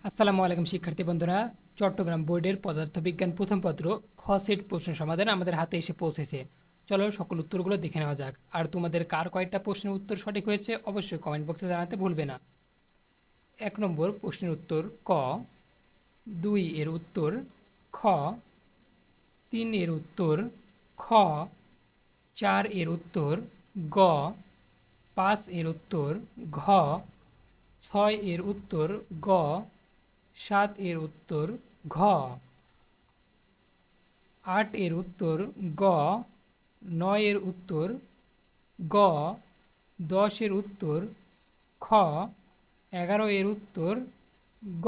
আসসালামু আলাইকুম শিক্ষার্থী বন্ধুরা। চট্টগ্রাম বোর্ডের পদার্থবিজ্ঞান প্রথম পত্র খ সেট প্রশ্ন সমাধান আমাদের হাতে এসে পৌঁছেছে। চলো সকল উত্তরগুলো দেখে নেওয়া যাক। আর তোমাদের কার কয়টা প্রশ্নের উত্তর সঠিক হয়েছে অবশ্যই কমেন্ট বক্সে জানাতে ভুলবে না। 1 নম্বর প্রশ্নের উত্তর ক, 2 এর উত্তর খ, 3 এর উত্তর খ, 4 এর উত্তর গ, 5 এর উত্তর ঘ, 6 এর উত্তর গ, 7 এর উত্তর ঘ, 8 এর উত্তর গ, 9 এর উত্তর গ, 10 এর উত্তর খ, 11 এর উত্তর গ,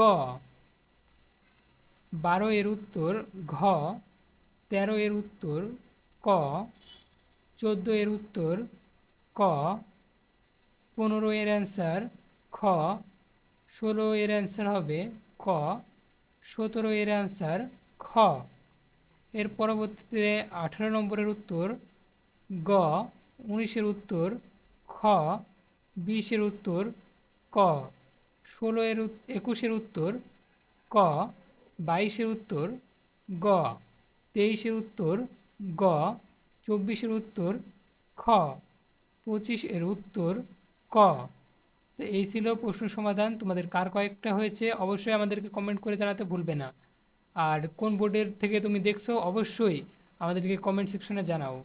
12 এর উত্তর ঘ, 13 এর উত্তর ক, 14 এর উত্তর ক, 15 এর অ্যান্সার খ, 16 এর অ্যান্সার হবে ক, 17 এর অ্যান্সার খ। এর পরবর্তীতে 18 নম্বরের উত্তর গ, 19-এর উত্তর খ, 20-এর উত্তর ক, 21-এর উত্তর ক, 22-এর উত্তর গ, 23-এর উত্তর গ, 24-এর উত্তর খ, 25-এর উত্তর ক। তো এই ছিল প্রশ্ন সমাধান। তোমাদের কার কয়েকটা হয়েছে অবশ্যই আমাদেরকে কমেন্ট করে জানাতে ভুলবে না। আর কোন বোর্ডের থেকে তুমি দেখছো অবশ্যই আমাদেরকে কমেন্ট সেকশনে জানাও।